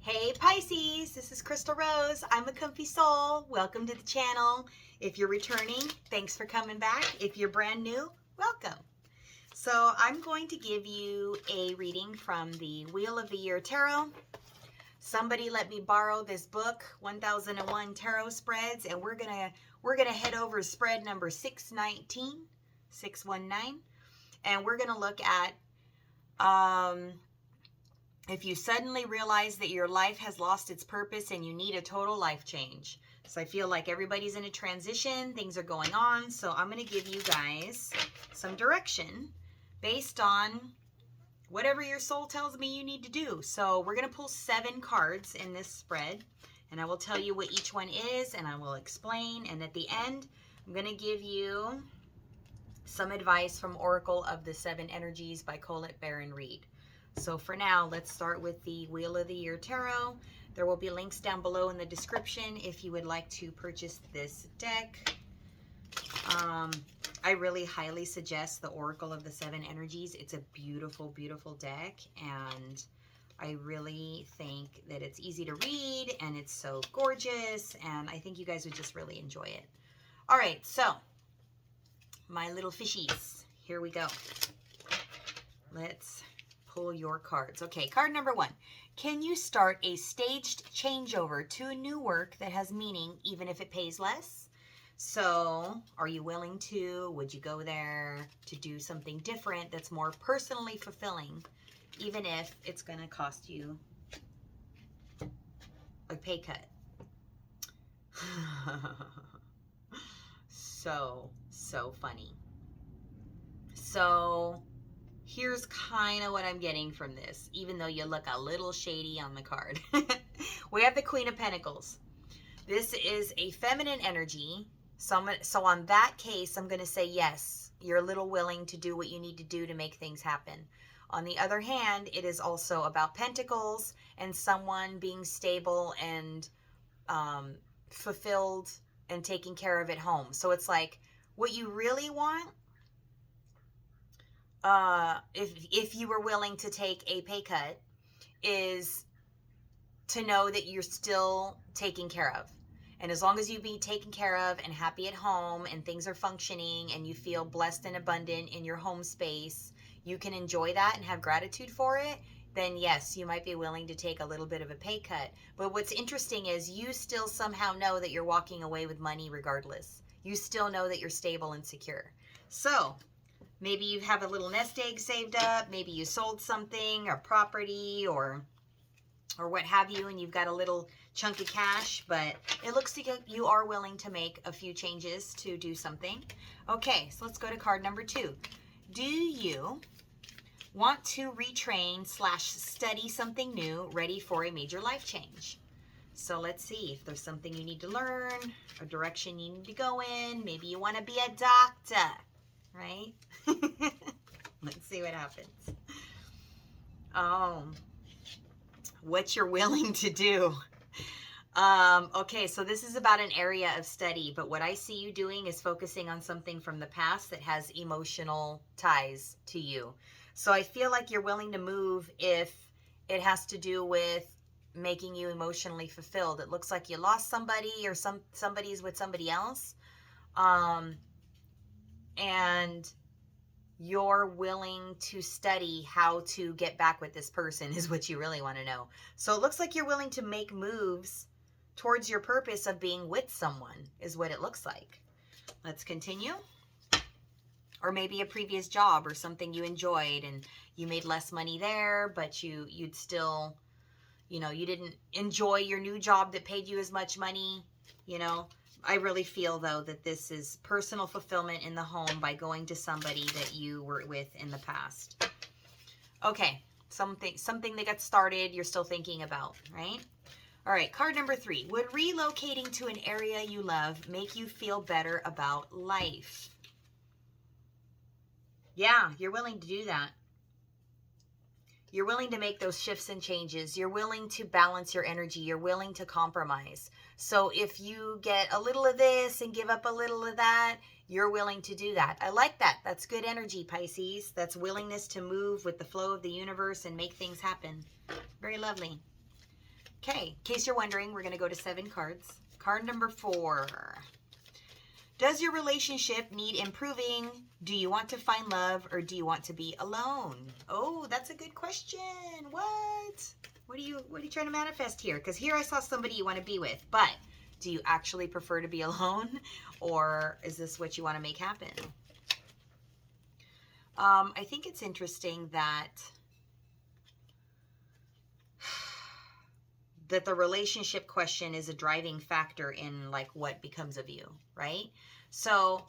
Hey Pisces, this is Crystal Rose. I'm a comfy soul. Welcome to the channel. If you're returning, thanks for coming back. If you're brand new, welcome. So I'm going to give you a reading from the Wheel of the Year Tarot. Somebody let me borrow this book, 1001 Tarot Spreads, and we're gonna head over to spread number 619, and we're gonna look at if you suddenly realize that your life has lost its purpose and you need a total life change. So I feel like everybody's in a transition, things are going on. So I'm going to give you guys some direction based on whatever your soul tells me you need to do. So we're going to pull 7 cards in this spread, and I will tell you what each one is, and I will explain. And at the end, I'm going to give you some advice from Oracle of the 7 Energies by Colette Baron Reed. So for now, let's start with the Wheel of the Year Tarot. There will be links down below in the description if you would like to purchase this deck. I really highly suggest the Oracle of the 7 Energies. It's a beautiful, beautiful deck, and I really think that it's easy to read, and it's so gorgeous, and I think you guys would just really enjoy it. All right, so my little fishies, here we go. Let's pull your cards. Okay, card number 1. Can you start a staged changeover to a new work that has meaning even if it pays less? So, are you willing to? Would you go there to do something different that's more personally fulfilling, even if it's going to cost you a pay cut? So funny. So, here's kind of what I'm getting from this, even though you look a little shady on the card. We have the Queen of Pentacles. This is a feminine energy. So on that case, I'm going to say yes, you're a little willing to do what you need to do to make things happen. On the other hand, it is also about Pentacles and someone being stable and fulfilled and taking care of at home. So it's like what you really want, if you were willing to take a pay cut, is to know that you're still taken care of. And as long as you be taken care of and happy at home and things are functioning and you feel blessed and abundant in your home space, you can enjoy that and have gratitude for it, then yes, you might be willing to take a little bit of a pay cut. But what's interesting is you still somehow know that you're walking away with money regardless. You still know that you're stable and secure. So maybe you have a little nest egg saved up. Maybe you sold something, a property or what have you, and you've got a little chunk of cash, but it looks like you are willing to make a few changes to do something. Okay, so let's go to card number 2. Do you want to retrain / study something new, ready for a major life change? So let's see if there's something you need to learn, a direction you need to go in. Maybe you want to be a doctor, right? Let's see what happens. What you're willing to do. Okay, so this is about an area of study, but what I see you doing is focusing on something from the past that has emotional ties to you. So I feel like you're willing to move if it has to do with making you emotionally fulfilled. It looks like you lost somebody, or somebody's with somebody else. And you're willing to study how to get back with this person is what you really want to know. So it looks like you're willing to make moves towards your purpose of being with someone is what it looks like. Let's continue. Or maybe a previous job or something you enjoyed and you made less money there, but you'd still, you didn't enjoy your new job that paid you as much money, I really feel, though, that this is personal fulfillment in the home by going to somebody that you were with in the past. Okay, something that got started, you're still thinking about, right? All right, card number 3. Would relocating to an area you love make you feel better about life? Yeah, you're willing to do that. You're willing to make those shifts and changes. You're willing to balance your energy. You're willing to compromise. So if you get a little of this and give up a little of that, you're willing to do that. I like that. That's good energy, Pisces. That's willingness to move with the flow of the universe and make things happen. Very lovely. Okay, in case you're wondering, we're going to go to 7 cards. Card number 4. Does your relationship need improving? Do you want to find love, or do you want to be alone? Oh, that's a good question. What are you trying to manifest here? Because here I saw somebody you want to be with, but do you actually prefer to be alone, or is this what you want to make happen? I think it's interesting that the relationship question is a driving factor in like what becomes of you, right? So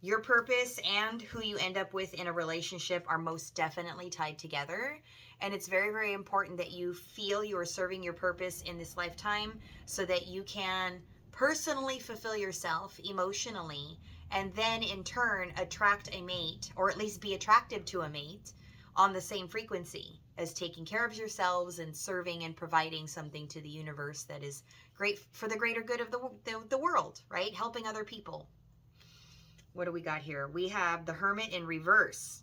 your purpose and who you end up with in a relationship are most definitely tied together. And it's very, very important that you feel you are serving your purpose in this lifetime so that you can personally fulfill yourself emotionally, and then in turn attract a mate, or at least be attractive to a mate on the same frequency as taking care of yourselves and serving and providing something to the universe that is great for the greater good of the world, right? Helping other people. What do we got here? We have the Hermit in reverse.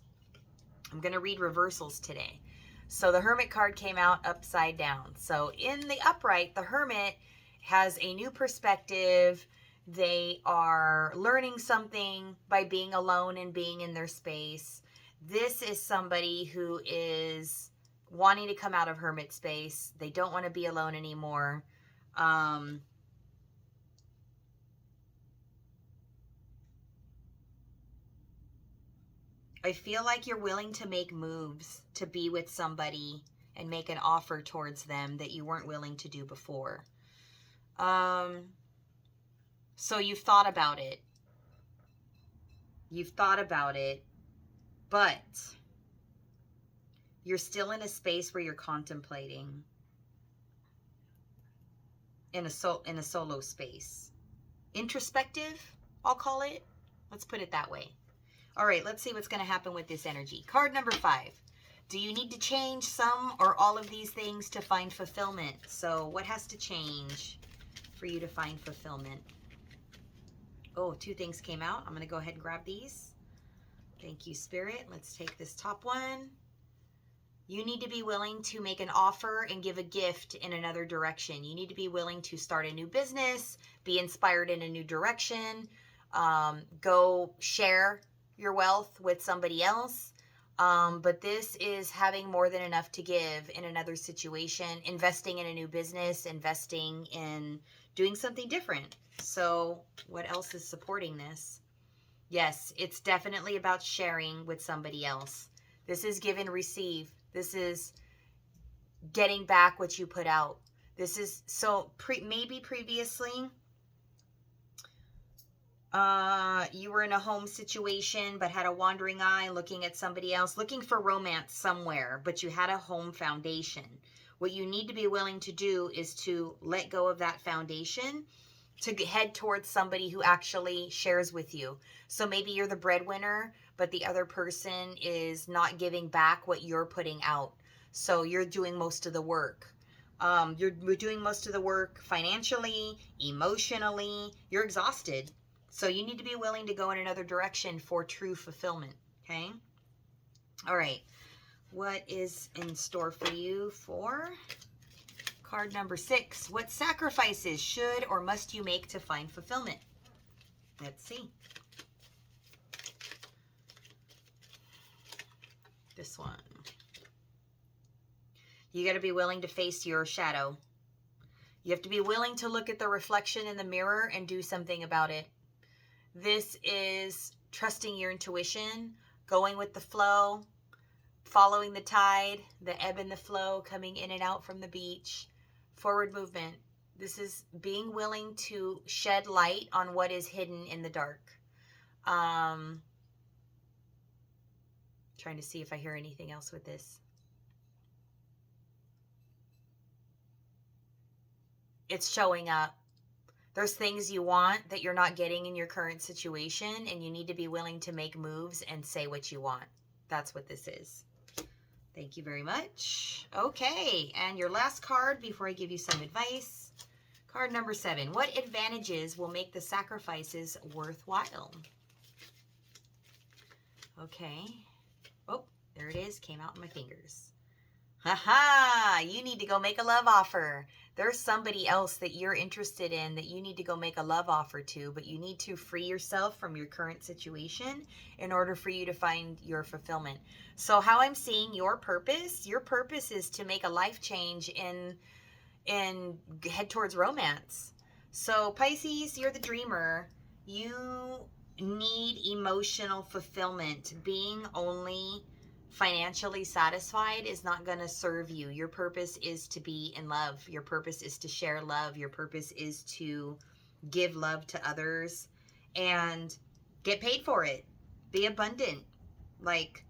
I'm going to read reversals today. So the Hermit card came out upside down. So in the upright, the Hermit has a new perspective. They are learning something by being alone and being in their space. This is somebody who is wanting to come out of hermit space. They don't want to be alone anymore. I feel like you're willing to make moves to be with somebody and make an offer towards them that you weren't willing to do before. So you've thought about it. But you're still in a space where you're contemplating, in a solo space. Introspective, I'll call it. Let's put it that way. All right, let's see what's going to happen with this energy. Card number 5. Do you need to change some or all of these things to find fulfillment? So what has to change for you to find fulfillment? Oh, 2 things came out. I'm going to go ahead and grab these. Thank you, Spirit. Let's take this top one. You need to be willing to make an offer and give a gift in another direction. You need to be willing to start a new business, be inspired in a new direction, go share your wealth with somebody else. But this is having more than enough to give in another situation, investing in a new business, investing in doing something different. So what else is supporting this? Yes, it's definitely about sharing with somebody else. This is give and receive. This is getting back what you put out. This is, so maybe previously you were in a home situation but had a wandering eye looking at somebody else, looking for romance somewhere, but you had a home foundation. What you need to be willing to do is to let go of that foundation to head towards somebody who actually shares with you. So maybe you're the breadwinner, but the other person is not giving back what you're putting out. So you're doing most of the work. You're doing most of the work financially, emotionally. You're exhausted. So you need to be willing to go in another direction for true fulfillment. Okay? All right. What is in store for you for card number 6? What sacrifices should or must you make to find fulfillment? Let's see. This one. You got to be willing to face your shadow. You have to be willing to look at the reflection in the mirror and do something about it. This is trusting your intuition, going with the flow, following the tide, the ebb and the flow, coming in and out from the beach, forward movement. This is being willing to shed light on what is hidden in the dark. Trying to see if I hear anything else with this. It's showing up. There's things you want that you're not getting in your current situation, and you need to be willing to make moves and say what you want. That's what this is. Thank you very much. Okay, and your last card before I give you some advice. Card number 7. What advantages will make the sacrifices worthwhile? Okay. Oh, there it is. Came out in my fingers. Haha, you need to go make a love offer. There's somebody else that you're interested in that you need to go make a love offer to, but you need to free yourself from your current situation in order for you to find your fulfillment. So how I'm seeing your purpose is to make a life change and head towards romance. So Pisces, you're the dreamer. You need emotional fulfillment. Being only financially satisfied is not going to serve you. Your purpose is to be in love. Your purpose is to share love. Your purpose is to give love to others and get paid for it. Be abundant. Like,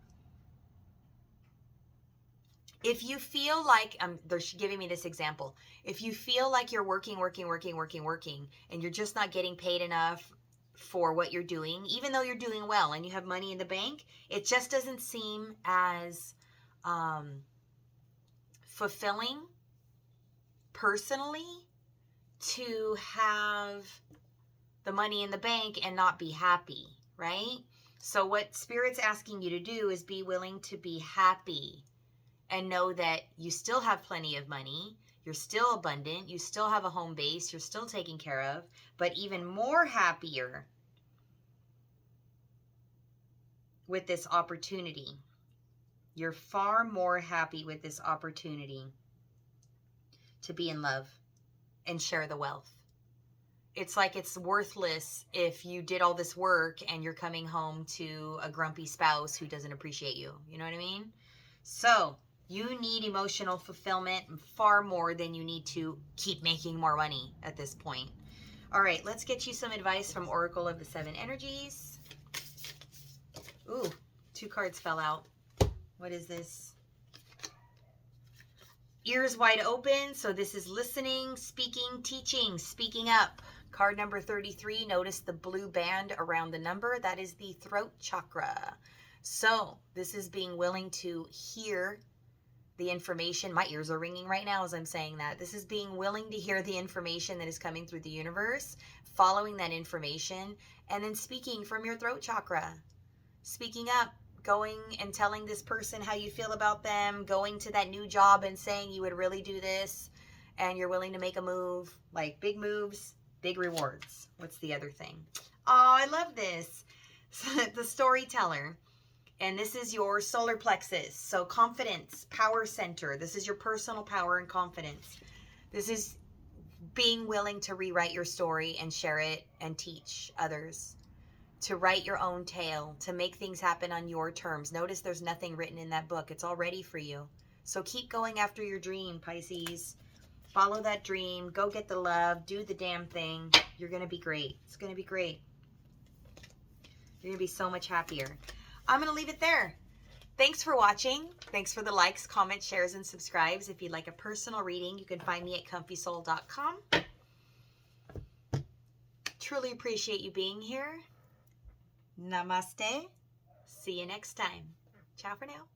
if you feel like, they're giving me this example. If you feel like you're working, and you're just not getting paid enough for what you're doing, even though you're doing well and you have money in the bank, it just doesn't seem as fulfilling personally to have the money in the bank and not be happy, right? So what Spirit's asking you to do is be willing to be happy and know that you still have plenty of money, you're still abundant, you still have a home base, you're still taken care of, but even more happier with this opportunity. You're far more happy with this opportunity to be in love and share the wealth. It's like it's worthless if you did all this work and you're coming home to a grumpy spouse who doesn't appreciate you. You know what I mean? So you need emotional fulfillment far more than you need to keep making more money at this point. All right, let's get you some advice from Oracle of the Seven Energies. Ooh, 2 cards fell out. What is this? Ears wide open. So this is listening, speaking, teaching, speaking up. Card number 33. Notice the blue band around the number. That is the throat chakra. So this is being willing to hear the information. My ears are ringing right now as I'm saying that. This is being willing to hear the information that is coming through the universe, following that information, and then speaking from your throat chakra. Speaking up, going and telling this person how you feel about them, going to that new job and saying you would really do this, and you're willing to make a move. Like big moves, big rewards. What's the other thing? Oh, I love this. The storyteller. And this is your solar plexus. So confidence, power center. This is your personal power and confidence. This is being willing to rewrite your story and share it and teach others. To write your own tale, to make things happen on your terms. Notice there's nothing written in that book. It's all ready for you. So keep going after your dream, Pisces. Follow that dream. Go get the love. Do the damn thing. You're going to be great. It's going to be great. You're going to be so much happier. I'm going to leave it there. Thanks for watching. Thanks for the likes, comments, shares, and subscribes. If you'd like a personal reading, you can find me at comfysoul.com. Truly appreciate you being here. Namaste. See you next time. Ciao for now.